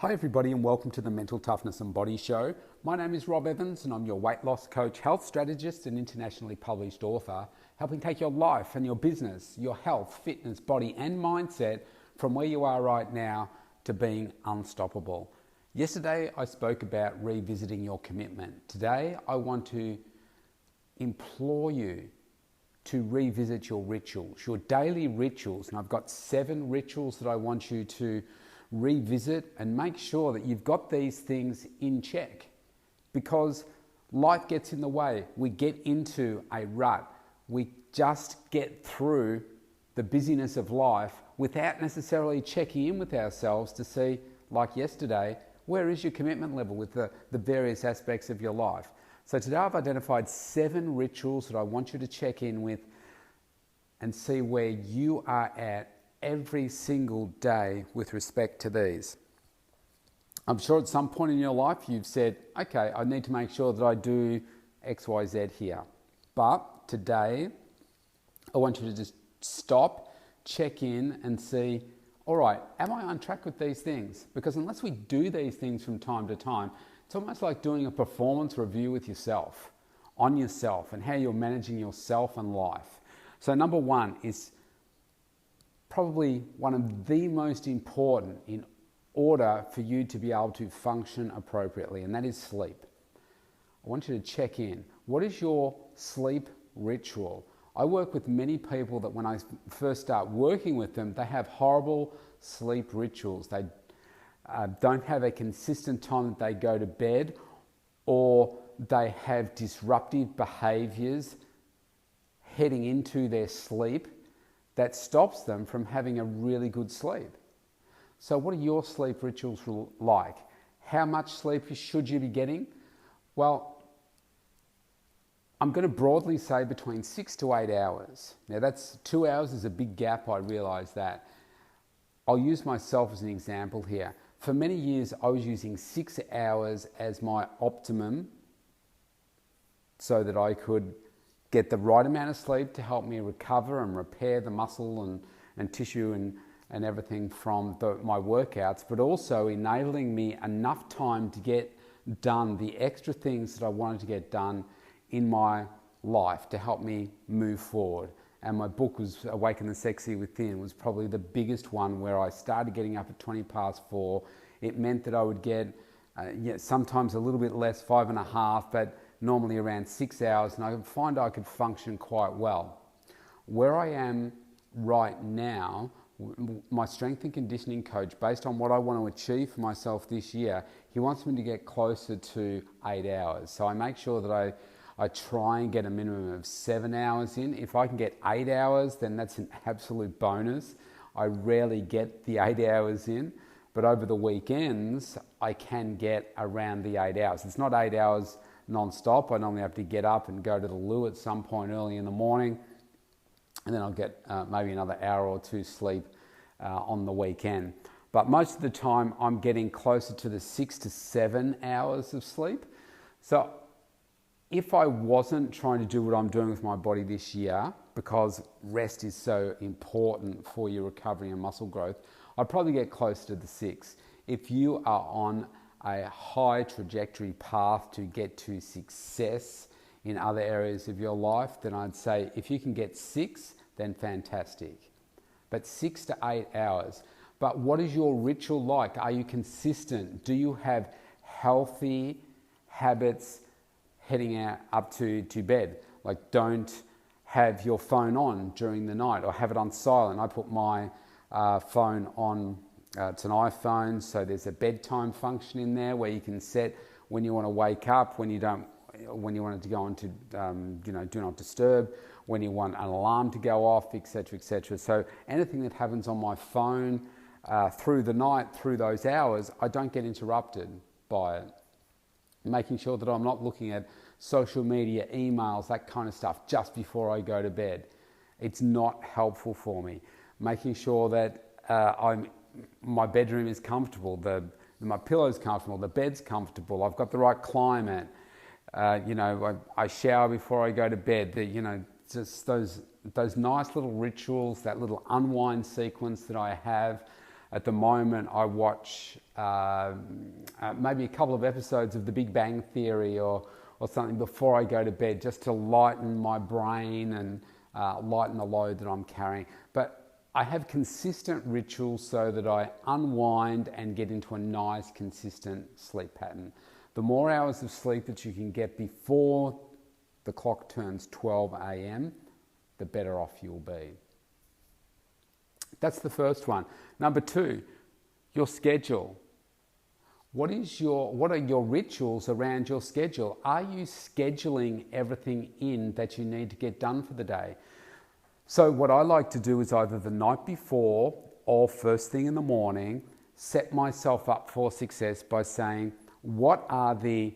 Hi everybody and welcome to the Mental Toughness and Body Show. My name is Rob Evans and I'm your weight loss coach, health strategist and internationally published author, helping take your life and your business, your health, fitness, body and mindset from where you are right now to being unstoppable. Yesterday I spoke about revisiting your commitment. Today I want to implore you to revisit your rituals, your daily rituals. And I've got 7 rituals that I want you to revisit and make sure that you've got these things in check, because life gets in the way. We get into a rut. We just get through the busyness of life without necessarily checking in with ourselves to see, like yesterday, where is your commitment level with the various aspects of your life. So today I've identified 7 rituals that I want you to check in with and see where you are at every single day with respect to these. I'm sure at some point in your life you've said, okay, I need to make sure that I do X, Y, Z here. But today, I want you to just stop, check in and see, all right, am I on track with these things? Because unless we do these things from time to time, it's almost like doing a performance review with yourself, on yourself and how you're managing yourself and life. So number 1 is probably one of the most important in order for you to be able to function appropriately, and that is sleep. I want you to check in. What is your sleep ritual? I work with many people that when I first start working with them, they have horrible sleep rituals. They don't have a consistent time that they go to bed, or they have disruptive behaviors heading into their sleep that stops them from having a really good sleep. So what are your sleep rituals like? How much sleep should you be getting? Well, I'm going to broadly say between 6 to 8 hours. Now that's 2 hours is a big gap, I realize that. I'll use myself as an example here. For many years, I was using 6 hours as my optimum so that I could get the right amount of sleep to help me recover and repair the muscle and tissue and everything from my workouts, but also enabling me enough time to get done the extra things that I wanted to get done in my life to help me move forward. And my book was Awaken the Sexy Within, was probably the biggest one, where I started getting up at 20 past 4. It meant that I would get sometimes a little bit less, 5.5, but normally around 6 hours, and I could find I could function quite well. Where I am right now, my strength and conditioning coach, based on what I want to achieve for myself this year, he wants me to get closer to 8 hours. So I make sure that I try and get a minimum of 7 hours in. If I can get 8 hours, then that's an absolute bonus. I rarely get the 8 hours in, but over the weekends, I can get around the 8 hours. It's not 8 hours non-stop. I normally have to get up and go to the loo at some point early in the morning, and then I'll get maybe another hour or 2 sleep on the weekend. But most of the time I'm getting closer to the 6 to 7 hours of sleep. So if I wasn't trying to do what I'm doing with my body this year, because rest is so important for your recovery and muscle growth, I'd probably get closer to the 6. If you are on a high trajectory path to get to success in other areas of your life, then I'd say if you can get 6, then fantastic. But 6 to 8 hours. But what is your ritual like? Are you consistent? Do you have healthy habits heading out up to bed? Like, don't have your phone on during the night or have it on silent. I put my phone on. It's an iPhone, so there's a bedtime function in there where you can set when you want to wake up, when you want it to go on to do not disturb, when you want an alarm to go off, etc., etc. So anything that happens on my phone through the night, through those hours, I don't get interrupted by it. Making sure that I'm not looking at social media, emails, that kind of stuff just before I go to bed. It's not helpful for me. Making sure that my bedroom is comfortable, my pillow's comfortable, the bed's comfortable, I've got the right climate, I shower before I go to bed, just those nice little rituals, that little unwind sequence that I have At the moment, I watch maybe a couple of episodes of The Big Bang Theory or something before I go to bed, just to lighten my brain and lighten the load that I'm carrying. But I have consistent rituals so that I unwind and get into a nice, consistent sleep pattern. The more hours of sleep that you can get before the clock turns 12 a.m., the better off you'll be. That's the first one. Number two, your schedule. What are your rituals around your schedule? Are you scheduling everything in that you need to get done for the day? So what I like to do is either the night before or first thing in the morning, set myself up for success by saying, what are the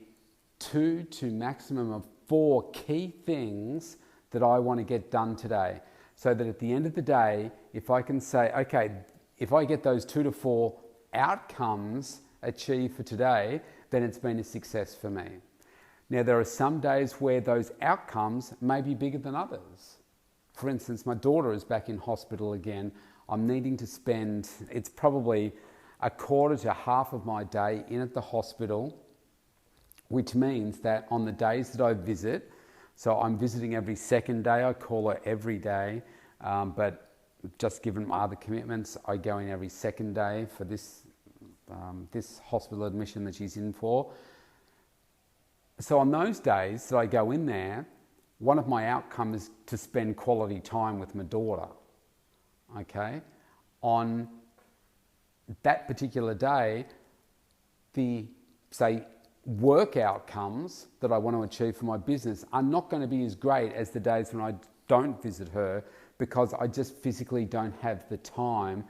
2 to maximum of 4 key things that I want to get done today? So that at the end of the day, if I can say, okay, if I get those 2 to 4 outcomes achieved for today, then it's been a success for me. Now, there are some days where those outcomes may be bigger than others. For instance, my daughter is back in hospital again. I'm needing to spend, it's probably a quarter to half of my day in at the hospital, which means that on the days that I visit, so I'm visiting every second day, I call her every day, but just given my other commitments, I go in every second day for this hospital admission that she's in for. So on those days that I go in there, one of my outcomes is to spend quality time with my daughter, okay? On that particular day, the, say, work outcomes that I want to achieve for my business are not going to be as great as the days when I don't visit her, because I just physically don't have the time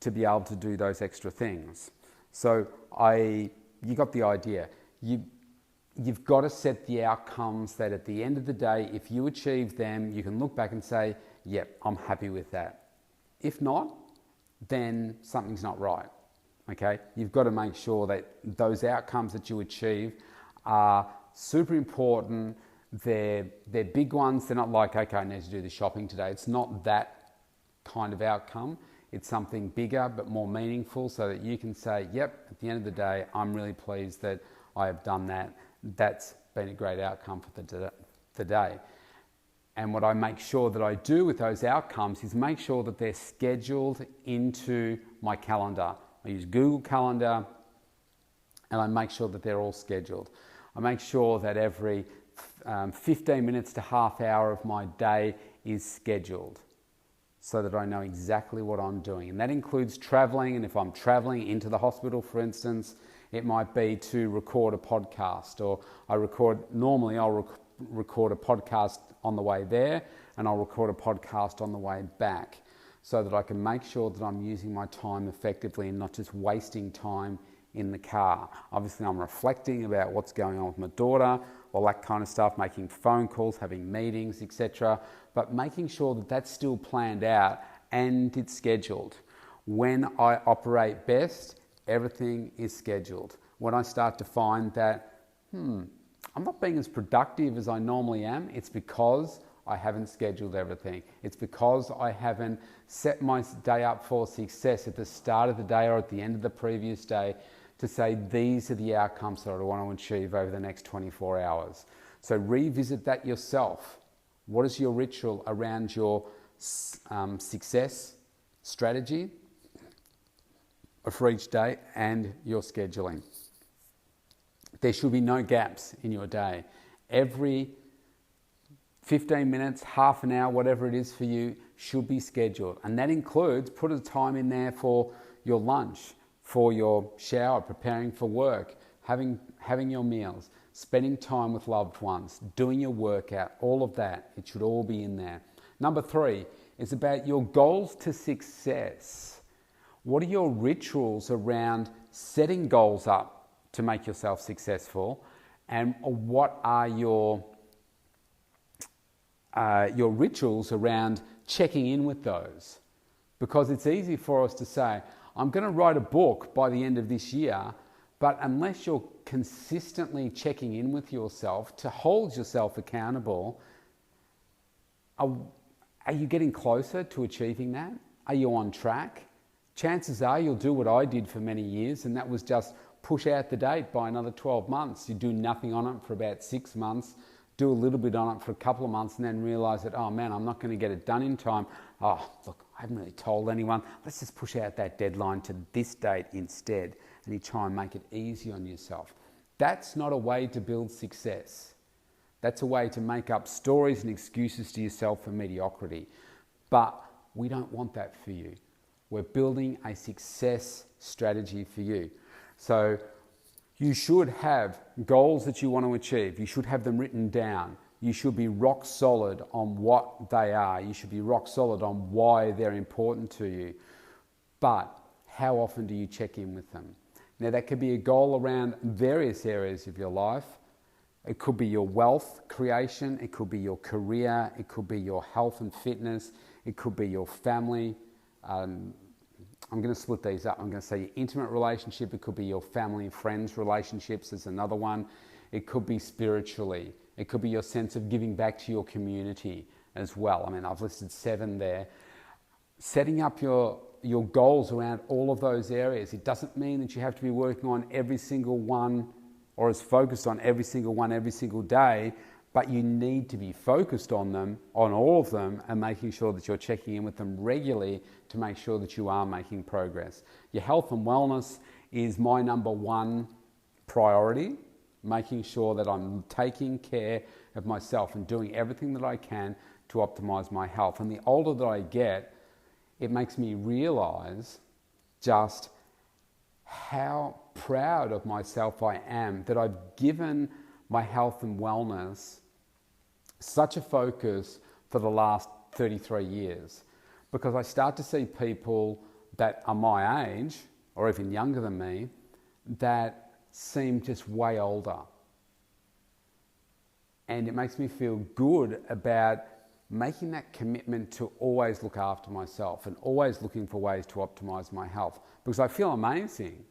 to be able to do those extra things. So you got the idea. You've got to set the outcomes that at the end of the day, if you achieve them, you can look back and say, yep, I'm happy with that. If not, then something's not right, okay? You've got to make sure that those outcomes that you achieve are super important. They're big ones. They're not like, okay, I need to do the shopping today. It's not that kind of outcome. It's something bigger but more meaningful, so that you can say, yep, at the end of the day, I'm really pleased that I have done that. That's been a great outcome for the day. And what I make sure that I do with those outcomes is make sure that they're scheduled into my calendar. I use Google Calendar, and I make sure that they're all scheduled. I make sure that every 15 minutes to half hour of my day is scheduled, so that I know exactly what I'm doing. And that includes traveling. And if I'm traveling into the hospital, for instance, it might be to record a podcast, or I'll record a podcast on the way there, and I'll record a podcast on the way back, so that I can make sure that I'm using my time effectively and not just wasting time in the car. Obviously, I'm reflecting about what's going on with my daughter, all that kind of stuff, making phone calls, having meetings, etc. But making sure that that's still planned out and it's scheduled. When I operate best, everything is scheduled. When I start to find that, I'm not being as productive as I normally am, it's because I haven't scheduled everything. It's because I haven't set my day up for success at the start of the day or at the end of the previous day to say, these are the outcomes that I want to achieve over the next 24 hours. So revisit that yourself. What is your ritual around your success strategy for each day and your scheduling? There should be no gaps in your day. Every 15 minutes, half an hour, whatever it is for you, should be scheduled. And that includes, put a time in there for your lunch, for your shower, preparing for work, having your meals, spending time with loved ones, doing your workout, all of that. It should all be in there. Number 3 is about your goals to success. What are your rituals around setting goals up to make yourself successful? And what are your rituals around checking in with those? Because it's easy for us to say, I'm going to write a book by the end of this year, but unless you're consistently checking in with yourself to hold yourself accountable, are you getting closer to achieving that? Are you on track? chances are you'll do what I did for many years, and that was just push out the date by another 12 months. You do nothing on it for about 6 months, do a little bit on it for a couple of months, and then realize that, oh man, I'm not going to get it done in time. Oh, look, I haven't really told anyone. Let's just push out that deadline to this date instead. And you try and make it easy on yourself. That's not a way to build success. That's a way to make up stories and excuses to yourself for mediocrity. But we don't want that for you. We're building a success strategy for you. So you should have goals that you want to achieve. You should have them written down. You should be rock solid on what they are. You should be rock solid on why they're important to you. But how often do you check in with them? Now, that could be a goal around various areas of your life. It could be your wealth creation. It could be your career. It could be your health and fitness. It could be your family. I'm going to split these up. I'm going to say your intimate relationship. It could be your family and friends relationships is another one. It could be spiritually. It could be your sense of giving back to your community as well. I mean, I've listed 7 there. Setting up your goals around all of those areas. It doesn't mean that you have to be working on every single one or as focused on every single one every single day, but you need to be focused on them, on all of them, and making sure that you're checking in with them regularly to make sure that you are making progress. Your health and wellness is my number 1 priority, making sure that I'm taking care of myself and doing everything that I can to optimize my health. And the older that I get, it makes me realize just how proud of myself I am that I've given my health and wellness such a focus for the last 33 years. Because I start to see people that are my age, or even younger than me, that seem just way older. And it makes me feel good about making that commitment to always look after myself and always looking for ways to optimize my health, because I feel amazing.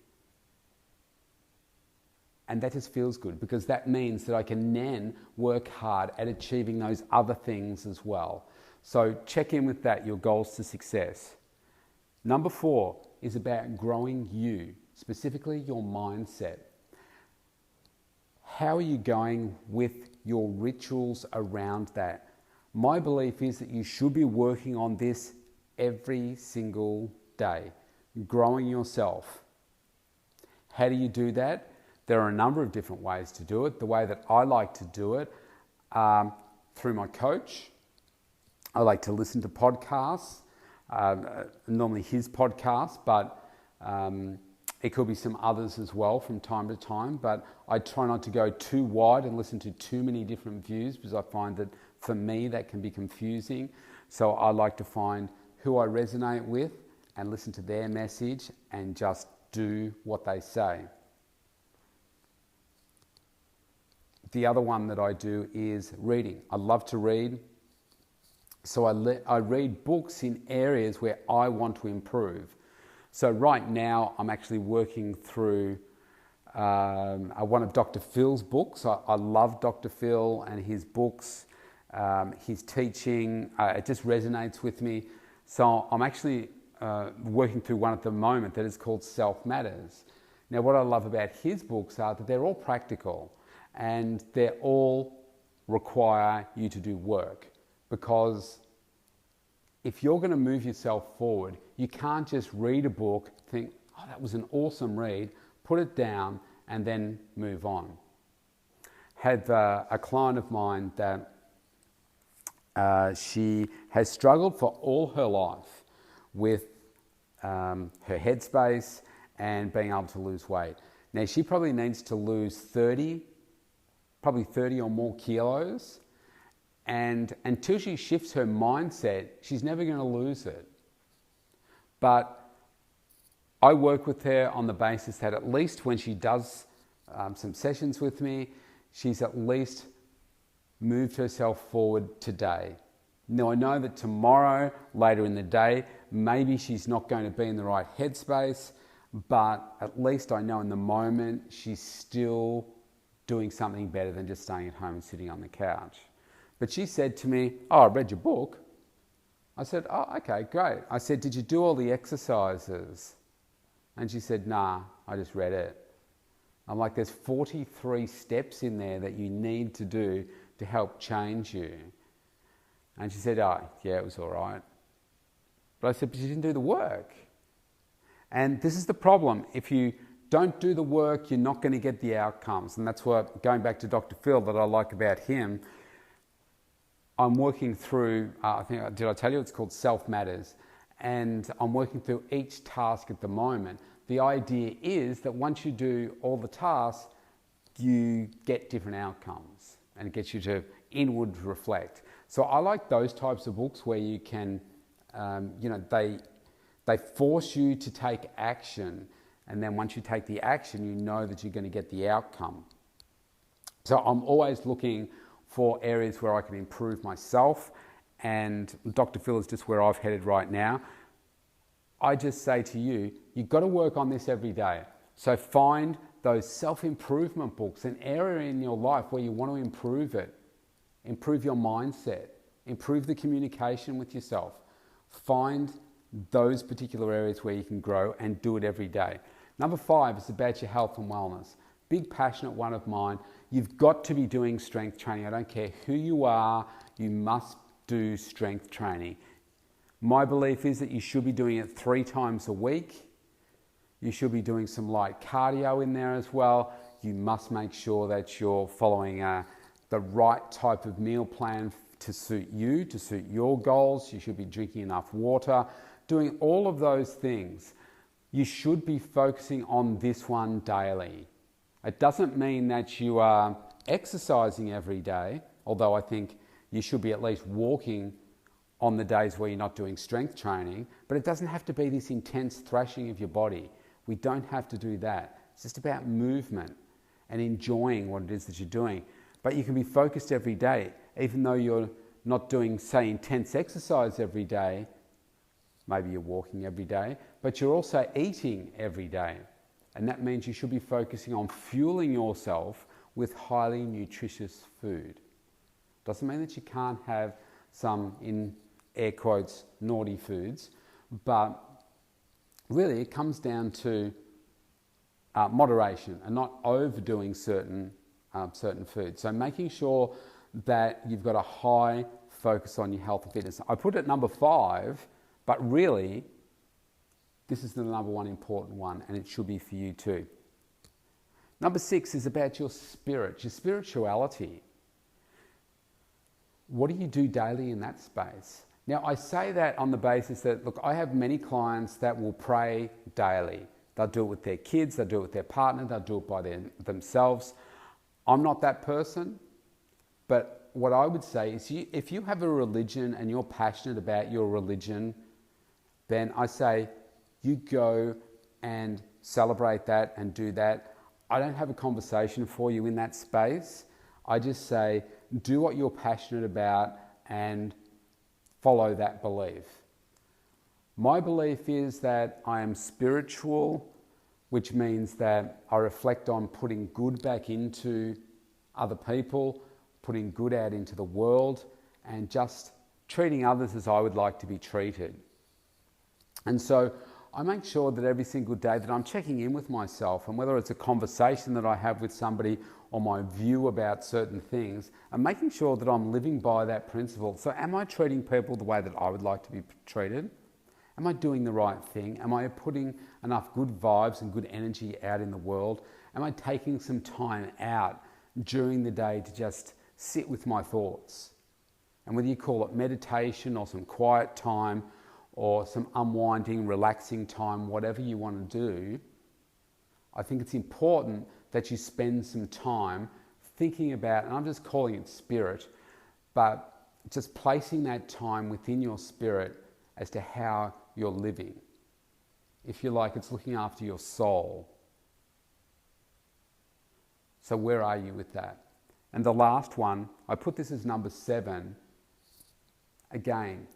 And that just feels good, because that means that I can then work hard at achieving those other things as well. So check in with that, your goals to success. Number 4 is about growing you, specifically your mindset. How are you going with your rituals around that? My belief is that you should be working on this every single day, growing yourself. How do you do that? There are a number of different ways to do it. The way that I like to do it, through my coach. I like to listen to podcasts, normally his podcast, but it could be some others as well from time to time. But I try not to go too wide and listen to too many different views, because I find that for me that can be confusing. So I like to find who I resonate with and listen to their message and just do what they say. The other one that I do is reading. I love to read. So I read books in areas where I want to improve. So right now I'm actually working through one of Dr. Phil's books. I love Dr. Phil and his books, his teaching. It just resonates with me. So I'm actually working through one at the moment that is called Self Matters. Now, what I love about his books are that they're all practical and they all require you to do work. Because if you're going to move yourself forward, you can't just read a book, think, oh, that was an awesome read, put it down, and then move on. Had a client of mine that she has struggled for all her life with her headspace and being able to lose weight. Now, she probably needs to lose 30 or more kilos. And until she shifts her mindset, she's never going to lose it. But I work with her on the basis that at least when she does some sessions with me, she's at least moved herself forward today. Now, I know that tomorrow, later in the day, maybe she's not going to be in the right headspace, but at least I know in the moment she's still doing something better than just staying at home and sitting on the couch. But she said to me, oh, I read your book. I said, oh, okay, great. I said, did you do all the exercises? And she said, nah, I just read it. I'm like, there's 43 steps in there that you need to do to help change you. And she said, oh, yeah, it was all right. But I said, but you didn't do the work. And this is the problem. If you don't do the work, you're not going to get the outcomes. And that's what, going back to Dr. Phil, that I like about him, I'm working through, did I tell you, it's called Self Matters. And I'm working through each task at the moment. The idea is that once you do all the tasks, you get different outcomes and it gets you to inward reflect. So I like those types of books where you can, they force you to take action. And then once you take the action, you know that you're going to get the outcome. So I'm always looking for areas where I can improve myself. And Dr. Phil is just where I've headed right now. I just say to you, you've got to work on this every day. So find those self-improvement books, an area in your life where you want to improve it. Improve your mindset. Improve the communication with yourself. Find those particular areas where you can grow and do it every day. Number 5 is about your health and wellness. Big passionate one of mine. You've got to be doing strength training. I don't care who you are, you must do strength training. My belief is that you should be doing it 3 times a week. You should be doing some light cardio in there as well. You must make sure that you're following the right type of meal plan to suit you, to suit your goals. You should be drinking enough water, doing all of those things. You should be focusing on this one daily. It doesn't mean that you are exercising every day, although I think you should be at least walking on the days where you're not doing strength training, but it doesn't have to be this intense thrashing of your body. We don't have to do that. It's just about movement and enjoying what it is that you're doing. But you can be focused every day, even though you're not doing, say, intense exercise every day. Maybe you're walking every day, but you're also eating every day. And that means you should be focusing on fueling yourself with highly nutritious food. Doesn't mean that you can't have some, in air quotes, naughty foods, but really it comes down to moderation and not overdoing certain foods. So making sure that you've got a high focus on your health and fitness. I put it number 5, but really this is the number 1 important one, and it should be for you too. Number 6 is about your spirit, your spirituality. What do you do daily in that space? Now, I say that on the basis that, look, I have many clients that will pray daily. They'll do it with their kids, they'll do it with their partner, they'll do it by themselves. I'm not that person, but what I would say is if you have a religion and you're passionate about your religion, then I say you go and celebrate that and do that. I don't have a conversation for you in that space. I just say, do what you're passionate about and follow that belief. My belief is that I am spiritual, which means that I reflect on putting good back into other people, putting good out into the world, and just treating others as I would like to be treated. And so I make sure that every single day that I'm checking in with myself, and whether it's a conversation that I have with somebody or my view about certain things, I'm making sure that I'm living by that principle. So am I treating people the way that I would like to be treated? Am I doing the right thing? Am I putting enough good vibes and good energy out in the world? Am I taking some time out during the day to just sit with my thoughts? And whether you call it meditation or some quiet time or some unwinding, relaxing time, whatever you want to do, I think it's important that you spend some time thinking about, and I'm just calling it spirit, but just placing that time within your spirit as to how you're living. If you like, it's looking after your soul. So where are you with that? And the last one, I put this as number 7. Again,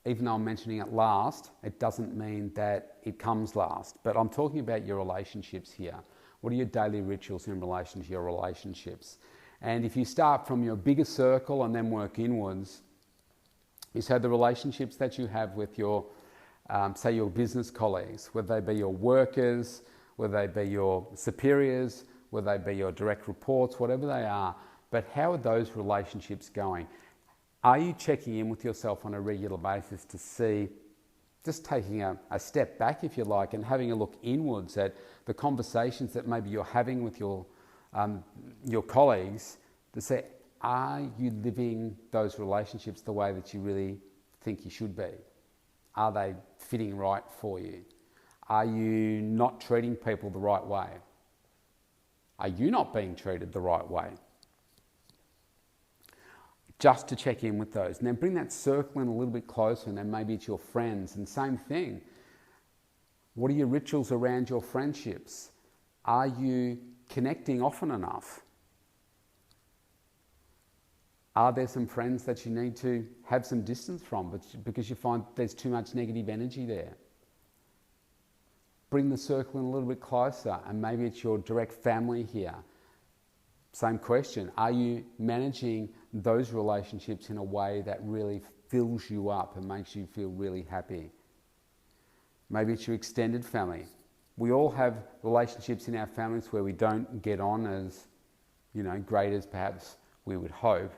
even though I'm mentioning it last, it doesn't mean that it comes last. But I'm talking about your relationships here. What are your daily rituals in relation to your relationships? And if you start from your bigger circle and then work inwards, So the relationships that you have with your, say your business colleagues, whether they be your workers, whether they be your superiors, whether they be your direct reports, whatever they are, but how are those relationships going? Are you checking in with yourself on a regular basis to see, just taking a step back, if you like, and having a look inwards at the conversations that maybe you're having with your colleagues to say, are you living those relationships the way that you really think you should be? Are they fitting right for you? Are you not treating people the right way? Are you not being treated the right way? Just to check in with those. And then bring that circle in a little bit closer, and then maybe it's your friends. And same thing. What are your rituals around your friendships? Are you connecting often enough? Are there some friends that you need to have some distance from because you find there's too much negative energy there? Bring the circle in a little bit closer, and maybe it's your direct family here. Same question. Are you managing those relationships in a way that really fills you up and makes you feel really happy? Maybe it's your extended family. We all have relationships in our families where we don't get on as, great as perhaps we would hope.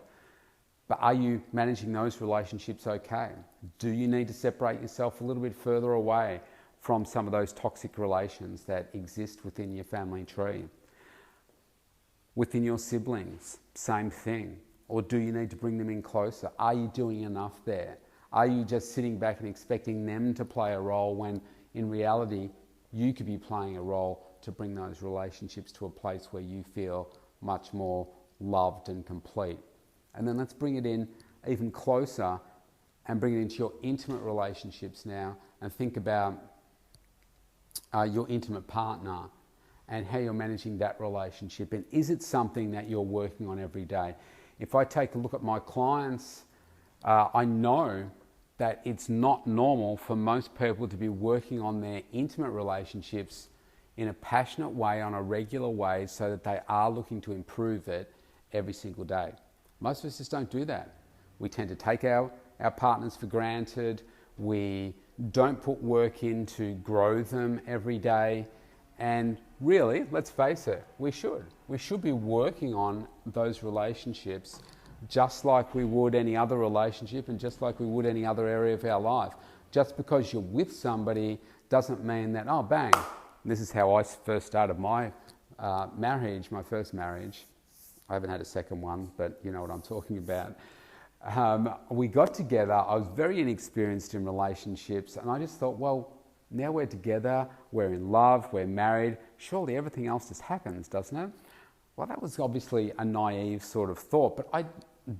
But are you managing those relationships okay? Do you need to separate yourself a little bit further away from some of those toxic relations that exist within your family tree? Within your siblings, same thing. Or do you need to bring them in closer? Are you doing enough there? Are you just sitting back and expecting them to play a role when in reality you could be playing a role to bring those relationships to a place where you feel much more loved and complete? And then let's bring it in even closer and bring it into your intimate relationships now, and think about your intimate partner and how you're managing that relationship. And is it something that you're working on every day? If I take a look at my clients, I know that it's not normal for most people to be working on their intimate relationships in a passionate way, on a regular way, so that they are looking to improve it every single day. Most of us just don't do that. We tend to take our partners for granted. We don't put work in to grow them every day. And really, let's face it, we should. We should be working on those relationships just like we would any other relationship and just like we would any other area of our life. Just because you're with somebody doesn't mean that, oh, bang. And this is how I first started my marriage, my first marriage. I haven't had a second one, but you know what I'm talking about. We got together. I was very inexperienced in relationships, and I just thought, well, now we're together, we're in love, we're married, surely everything else just happens, doesn't it? Well, that was obviously a naive sort of thought, but I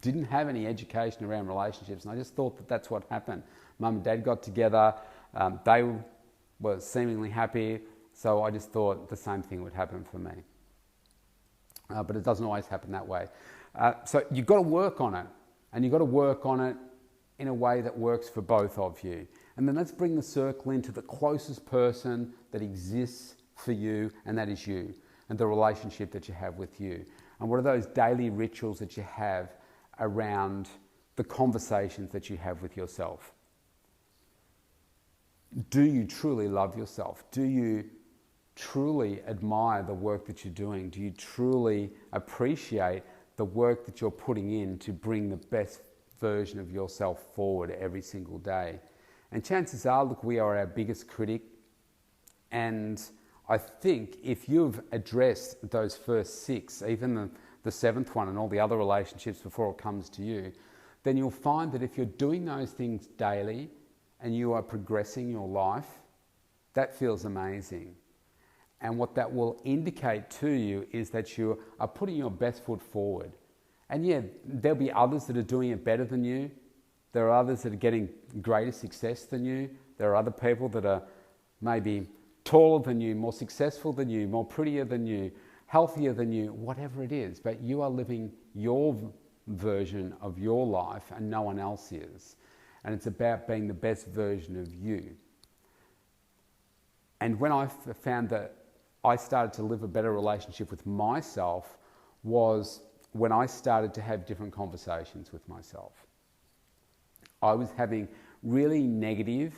didn't have any education around relationships, and I just thought that that's what happened. Mum and Dad got together, they were seemingly happy, so I just thought the same thing would happen for me. But it doesn't always happen that way. So you've got to work on it, and you've got to work on it in a way that works for both of you. And then let's bring the circle into the closest person that exists for you, and that is you, and the relationship that you have with you. And what are those daily rituals that you have around the conversations that you have with yourself? Do you truly love yourself? Do you truly admire the work that you're doing? Do you truly appreciate the work that you're putting in to bring the best version of yourself forward every single day? And chances are, look, we are our biggest critic. And I think if you've addressed those first six, even the seventh one and all the other relationships before it comes to you, then you'll find that if you're doing those things daily and you are progressing your life, that feels amazing. And what that will indicate to you is that you are putting your best foot forward. And yeah, there'll be others that are doing it better than you. There are others that are getting greater success than you. There are other people that are maybe taller than you, more successful than you, more prettier than you, healthier than you, whatever it is. But you are living your version of your life and no one else is. And it's about being the best version of you. And when I found that I started to live a better relationship with myself was when I started to have different conversations with myself. I was having really negative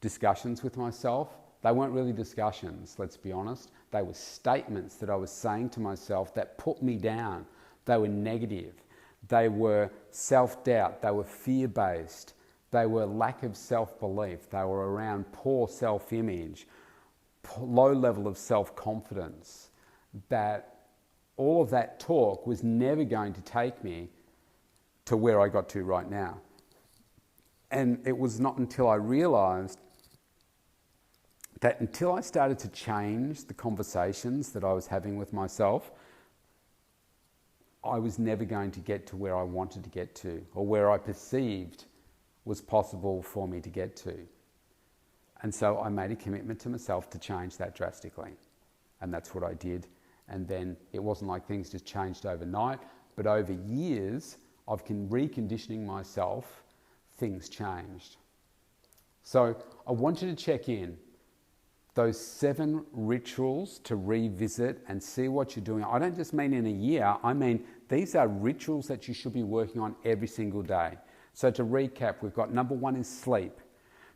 discussions with myself. They weren't really discussions, let's be honest. They were statements that I was saying to myself that put me down. They were negative. They were self-doubt. They were fear-based. They were lack of self-belief. They were around poor self-image, low level of self-confidence. That all of that talk was never going to take me to where I got to right now. And it was not until I realized that until I started to change the conversations that I was having with myself, I was never going to get to where I wanted to get to, or where I perceived was possible for me to get to. And so I made a commitment to myself to change that drastically. And that's what I did. And then it wasn't like things just changed overnight, but over years of reconditioning myself, things changed. So I want you to check in those 7 rituals to revisit and see what you're doing. I don't just mean in a year, I mean these are rituals that you should be working on every single day. So to recap, we've got number 1 is sleep.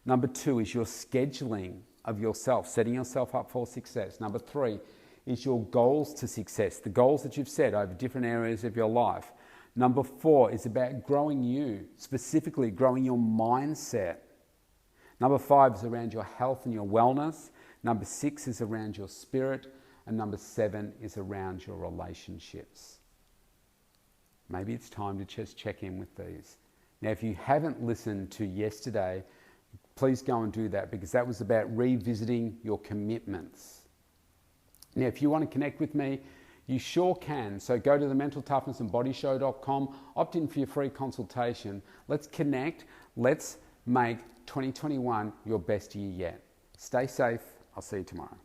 Number 2 is your scheduling of yourself, setting yourself up for success. Number 3 is your goals to success, the goals that you've set over different areas of your life. Number 4 is about growing you, specifically growing your mindset. Number 5 is around your health and your wellness. Number 6 is around your spirit. And number 7 is around your relationships. Maybe it's time to just check in with these. Now, if you haven't listened to yesterday, please go and do that, because that was about revisiting your commitments. Now, if you want to connect with me, you sure can. So go to the mentaltoughnessandbodyshow.com, opt in for your free consultation. Let's connect. Let's make 2021 your best year yet. Stay safe. I'll see you tomorrow.